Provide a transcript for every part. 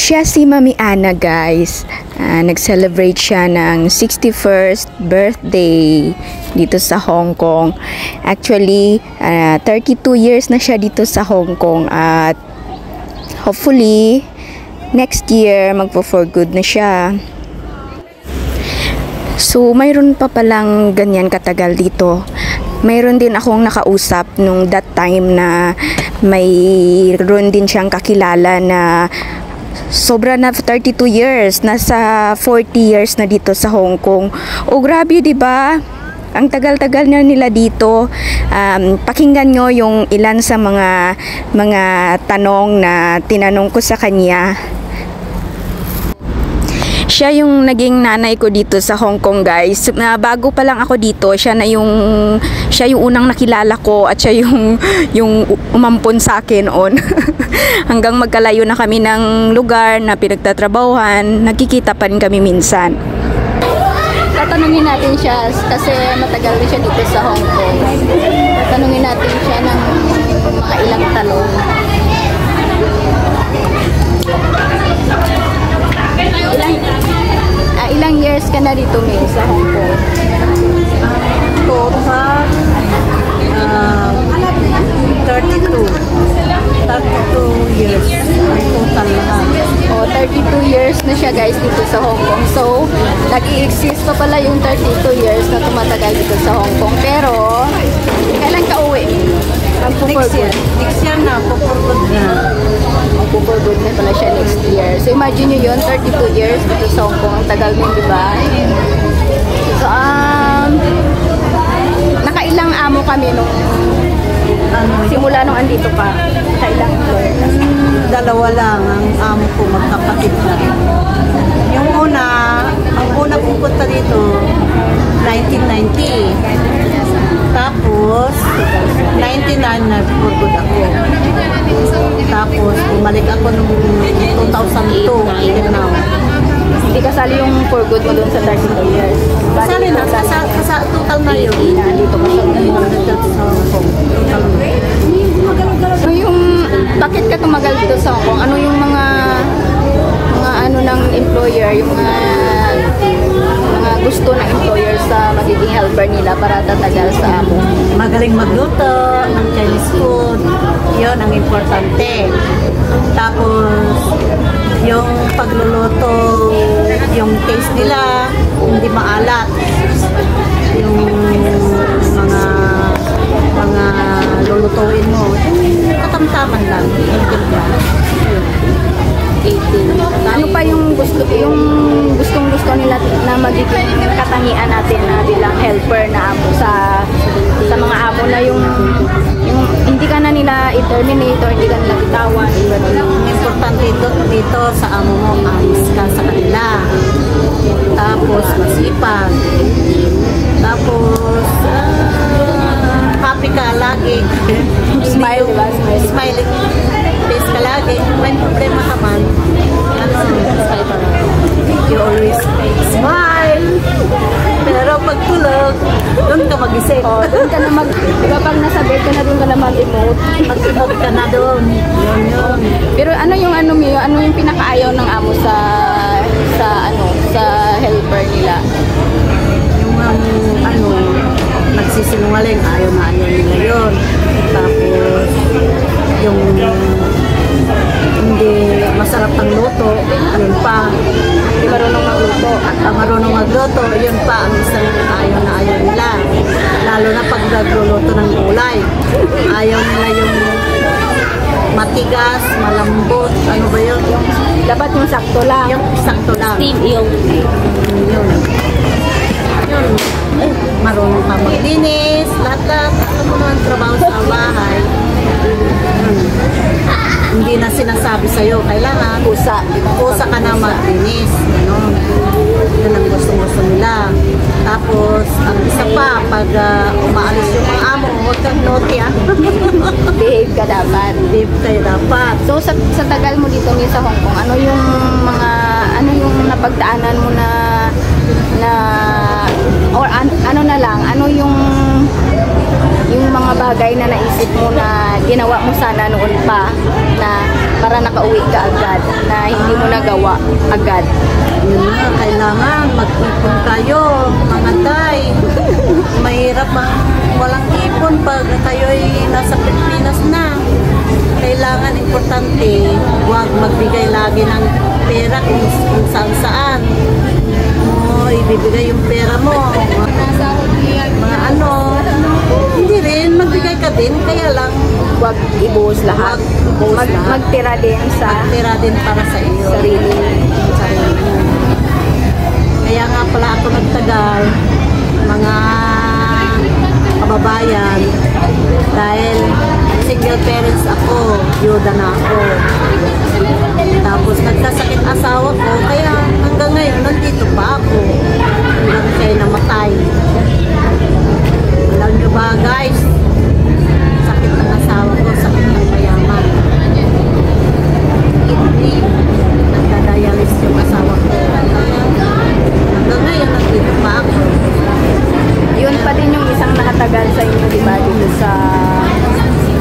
Siya si Mami Ana, guys. Nag-celebrate siya ng 61st birthday dito sa Hong Kong. Actually, 32 years na siya dito sa Hong Kong at hopefully next year magpo-for good na siya. So, mayroon pa palang ganyan katagal dito. Mayroon din akong nakausap nung that time na mayroon din siyang kakilala na sobra na 32 years, nasa 40 years na dito sa Hong Kong. O grabe, 'di ba? Ang tagal-tagal na nila dito. Pakinggan nyo yung ilan sa mga tanong na tinanong ko sa kanya. Siya yung naging nanay ko dito sa Hong Kong, guys. Bago pa lang ako dito, siya yung unang nakilala ko at siya yung umampon sa akin on. Hanggang magkalayo na kami ng lugar na pinagtatrabahuhan, nagkikita pa rin kami minsan. Tatanungin natin siya kasi matagal rin siya dito sa Hong Kong. Tatanungin natin siya ng mga ilang tanong. Ilang years ka na dito, May, sa Hong Kong? Total 32 years total lahat. 32 years na siya, guys, dito sa Hong Kong. So, nag-i-exist pa pala yung 32 years na tumatagal dito sa Hong Kong. Pero, kailan ka uwi? Next year na, pupurgod na. Pupurgod na pala siya next year. So, imagine nyo yun, 32 years dito sa Hong Kong. Ang tagal mo, di ba? So, nakailang amo kami nung simula nung andito pa. Nakailang employer? Dalawa lang ang amo ko, magkapatid na rin. Ang una pupunta dito, 1990. Tapos, 99 na purgod ako. Tapos, bumalik ako noong 2002 until now. Hindi kasali yung for good mo doon sa 32 years? Kasali na, sa total na yun. Dito ko sa Hong Kong. So yung, bakit ka tumagal dito sa Hong Kong? Ano yung mga ano ng employer, yung mga gusto ng employer sa magiging helper nila para tatagal sa amo? Magaling magluto ng Chinese food, yun ang importante. Tapos yung pagluluto, yung taste nila hindi maalat, yung mga lulutuin mo katamtaman lang. Ano pa yung gustong-gusto nila na magiging katangian natin na bilang helper na amo sa mga amo na yung hindi ka na nila i-terminate or hindi ka nila itawan. Ang importante dito sa amo mo, alis ka sa kanila. Tapos masipag. Tapos happy ka lagi. Smile, diba? Smiling face ka lagi. May problema ka man, you always smile. Pero pag tulog, doon ka mag-isip. Doon ka na diba pag nasa bed ka na doon ka na mag-emote? Mag-emote ka na doon. Yun. Pero ano yung pinakaayaw ng amo sa helper nila? Yung nagsisinungaling, ayaw nila yun. Tapos yung hindi masarap ang luto, yun pa. Hindi marunong magluto. At marunong magluto, yun pa ang isang ayaw nila. Lalo na pag nagluluto ng gulay. Ayaw nila yung matigas, malambot, ano ba yun? Dapat yung sakto lang. Yung sakto lang. Steam yung yun. Marunong ka maglinis, lahat-lahat. Alam mo naman trabaho sa bahay. Hindi na sinasabi sa'yo, kailangan kusa ka na maglinis. Yun ang gusto nila. Tapos, ang isa pa, pag umaalis yung mga amo, huwag kang naughty, behave ka dapat. Behave kayo dapat. So, sa tagal mo dito sa Hong Kong, ano yung napagdaanan mo na or ano na lang, ano yung mga bagay na naisip mo na ginawa mo sana noon pa na para nakauwi ka agad na hindi mo nagawa agad? Yun nga, kailangan mag-ipon kayo, mga tay. Mahirap walang ipon pag kayo'y nasa Pilipinas na. Kailangan importante, huwag magbigay lagi ng pera kung saan-saan. Ibibigay yung pera mo. Mga ano, hindi rin, magbigay ka din, kaya lang Huwag ibuhos lahat. Magtira din sa magtira din para sa iyo. sarili. Kaya nga pala ako nagtagal, mga kababayan, dahil single parents ako, yuda na ako. Tapos nagkasakit asawa ko, kaya hanggang ngayon nandito pa ako. Hanggang kayo namatay. Alam nyo ba guys, sakit ng asawa ko, sakit ng mayaman. Hindi, nagdadialysis yung asawa ko. Hanggang ngayon nandito pa ako. Yun pa din yung isang nakatagal sa inyo, di ba? Dito sa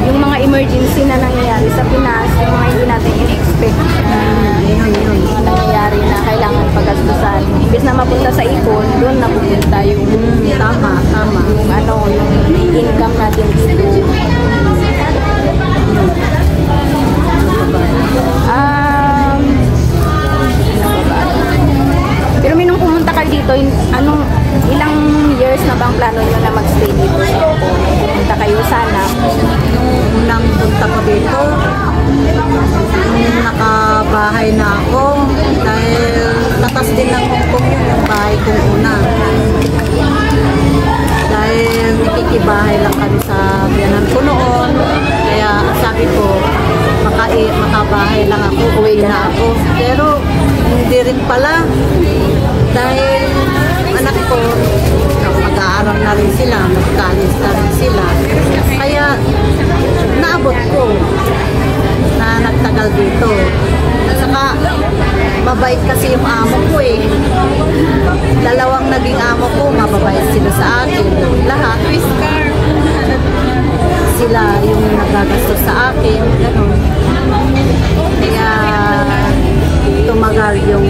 yung mga emergency na nangyayari sa Pinas, yung mga hindi natin in-expect na mga nangyayari na kailangan pagastusan. Imbes na mapunta sa ipon, doon na pupunta yung Tama. yung ano, yung income natin dito. Pero minung pumunta ka dito, ilang years na bang plano nyo na mag-stay dito sa Hong? Pumunta kayo sana. Nung unang punta ko dito, nakabahay na ako dahil tatas din ng Hong Kong yung bahay kong una. Dahil nakikibahay lang kami sa biyanan ko noon, kaya sabi ko, makabahay lang ako, uwi na ako. Pero hindi rin pala, dahil anak ko, mag-aaral na rin sila, mag-college na rin sila. Kaya naabot ko na nagtagal dito. At saka, mabait kasi yung amo ko eh. Dalawang naging amo ko, mababait sila sa akin. Lahat. Sila yung nagagastos sa akin. Ganun. Kaya, tumagal yung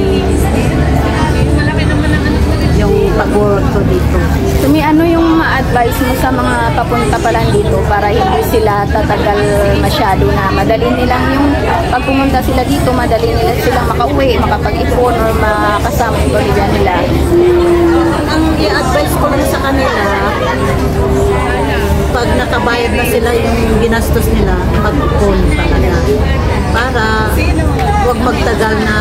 pag-work ko dito. Tumi, ano yung ma-advise mo sa mga papunta pa lang dito para hindi sila tatagal masyado na madali nilang yung pag pumunta sila dito, madali nila silang makauwi, makapag-ipon or makasama yung pamilya nila? Ang i-advise ko lang sa kanila, pag nakabayad na sila yung ginastos nila, mag-ipon talaga. Para huwag magtagal na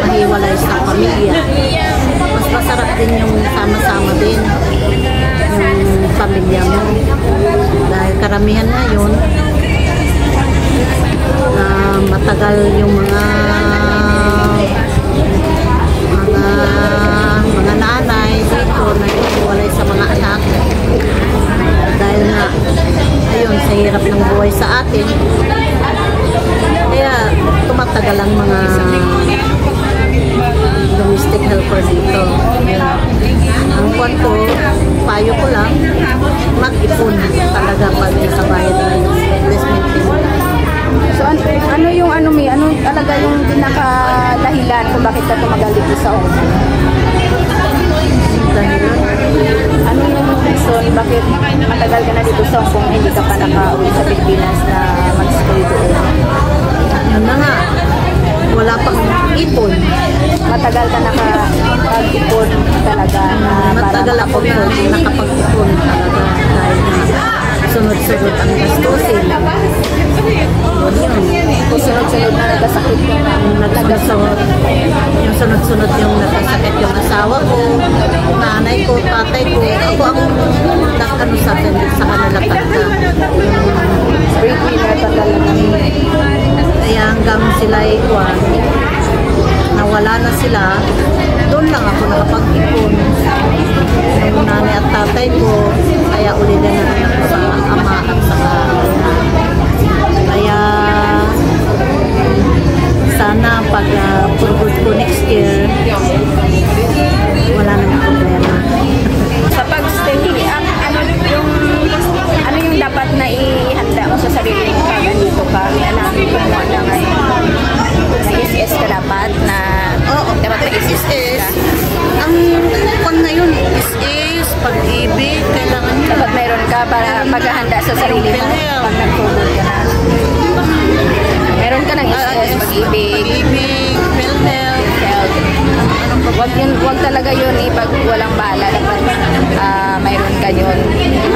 mahiwalay sa pamilya. Mas masarap din yung sama-sama din yung pamilya mo. Dahil karamihan na yun, matagal yung mga nanay dito na hiwalay sa mga anak. Dahil nga, ayun, sa hirap ng buhay sa atin. Kaya tumatagal ang mga domestic helper dito. Ang kwan ko, payo ko lang, mag-ipon talaga pag sa bayad ng investment mo. So ano yung ano talaga yung pinakadahilan kung bakit ka tumagal dito sa Hong Kong? Ano yung reason bakit matagal ka na dito sa Hong Kong, hindi ka pa nakauwi sa Pilipinas na mag-stay doon? Yun na nga, wala pang ipon. Matagal ka nakapag-ipon talaga na Matagal ako na nakapag-ipon talaga dahil sunod-sunod ang gastusin. sunod-sunod na nagkasakit yung Nagsunod. Yung sunod-sunod yung nagkasakit yung asawa ko, nanay ko, tatay ko. Ako ang nakano sa kanila talaga. breadwinner pa talaga. Kaya hanggang sila iwan, nawala na sila, doon lang ako nakapag-ipon. Yung nanay at tatay ko, kaya uli na naman ako sa ama at saka kaya sana pag purgod ko next year, wala nang problema. Sa pag-stay, ano yung dapat na ihanda mo sa sarili mo pag nandito ka? May alam wag talaga yun pag walang bala. Dapat mayroon ka yun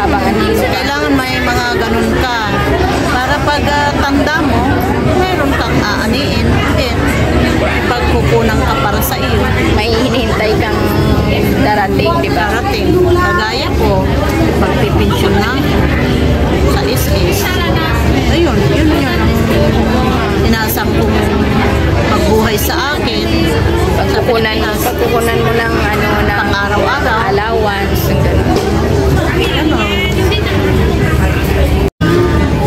habang andito ka. Kailangan may mga ganun ka. Para pag tanda mo, mayroon kang aaniin. Pagkukunan ka para sa iyo. May hinihintay kang darating, di ba? Darating. Kagaya ko, pagpipensyon na sa SS. Ayun, yun ang inasang kong magbuhay sa akin. Pagkukunan mo ng pang-araw-araw. allowance, yung ganun.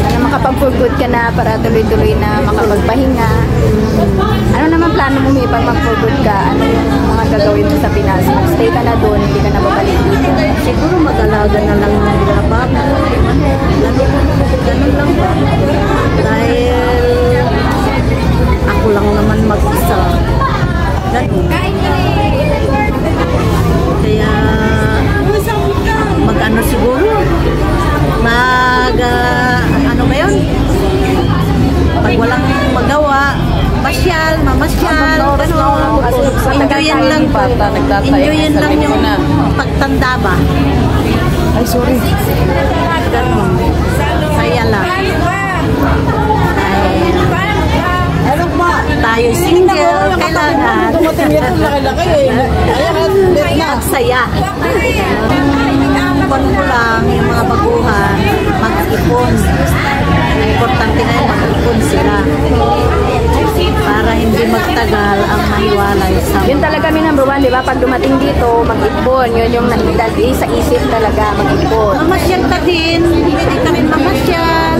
Sana makapag-for good ka na para tuloy-tuloy na makapagpahinga. Ano naman plano mo pag mag-for good ka? Ano yung mga gagawin mo sa Pinas? Mag-stay ka na doon, hindi ka na babalik dito. Siguro mag-alaga na lang ng mga bata. Ganun lang ba? Dahil ako lang naman mag-isa. Kaya mag-ano siguro? Ano ba yun? Pag walang magawa, mamasyal, enjoyin lang po. Enjoyin lang yung pagtanda ba? Ay, sorry. Ganun. Saya lang. Tayo single, kailangan magsaya. Ang mo lang, yung mga baguhan, mag-ipon. Importante na yung mag-ipon sila. Para hindi magtagal ang mahiwalay sa Yun talaga may number one, di ba? Pag dumating dito, mag-ipon. Yun yung nagdali sa isip talaga, mag-ipon. mamasyal ka din, pwede ka rin mamasyal.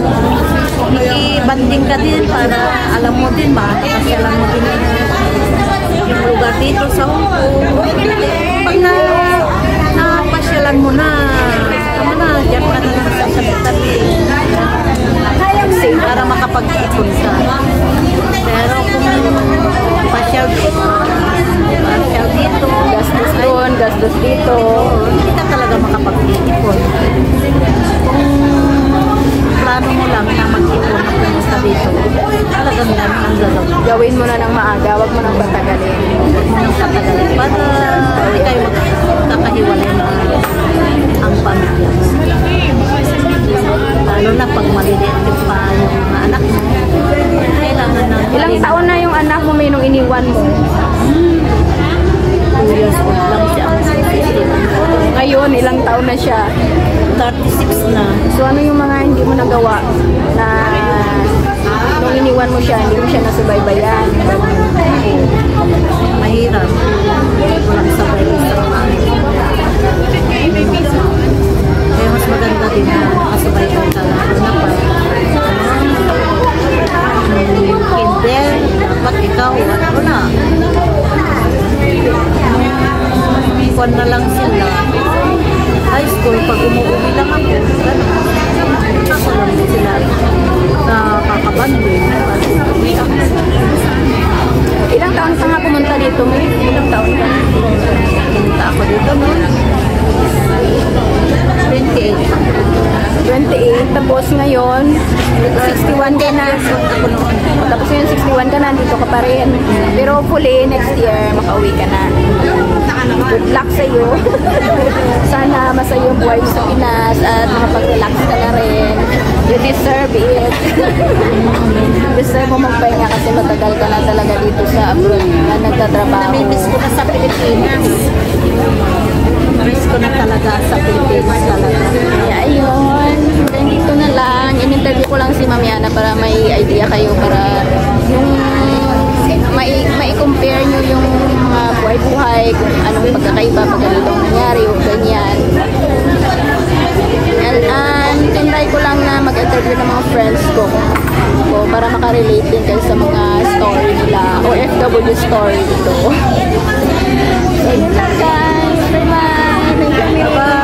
I-banding ka din para alam mo din ba, kasi alam mo din yung lugar dito sa Hong Kong. Pag napasyalan mo na, tama na, dyan ka na lang sa tabi. Para makapag-ipon ka. Pero kung pasyal dito, Gastos doon, gastos dito. hindi ka talaga makapag-ipon. Kung plano mo lang na mag-ipon na pumunta dito, talagang yan ang gagawin. Gawin mo na ng maaga, wag mo nang patagalin. Nang patagalin para hindi kayo magkakahiwalay na ang pamilya. Lalo na pag maliliit yung pa yung mga anak mo, kailangan na. Ilang taon na yung anak mo may nung iniwan mo? 2 years old lang siya. Ngayon, ilang taon na siya? 36 na. So ano yung mga hindi mo nagawa na nung iniwan mo siya, hindi mo siya nasubaybayan? Mahirap. Walang sabay sa mga. Kaya mas maganda din na nakasabay ka sa lalo na pa. Kinder, dapat ikaw, ano na. Kuwan na lang sila. High school, pag umuwi lang ako, gano'n. Ako lang din sila nakakabanding. Ilang taon ka nga pumunta dito? May ilang taon ka? Pumunta ako dito, no? 28. 28, tapos ngayon, 61 ka na. Tapos ngayon, 61 ka na, dito ka pa rin. Pero hopefully, next year, makauwi ka na. Good luck sa'yo. Sana masaya yung buhay mo sa Pinas at makapag-relax ka na rin. You deserve it. Deserve mo magpahinga kasi matagal ka na talaga dito sa abroad na nagtatrabaho. Namimiss ko na sa Pilipinas. Miss ko na talaga sa Pilipinas talaga. Kaya ayun, dito na lang. In-interview ko lang si Ma'am Yana para may idea kayo para yung mai-compare nyo yung mga buhay-buhay, kung anong pagkakaiba pag ganitong nangyari o ganyan. And tinry ko lang na mag-interview ng mga friends ko para makarelate din kayo sa mga story nila o FW story dito. So yun lang guys. Bye-bye. Thank you.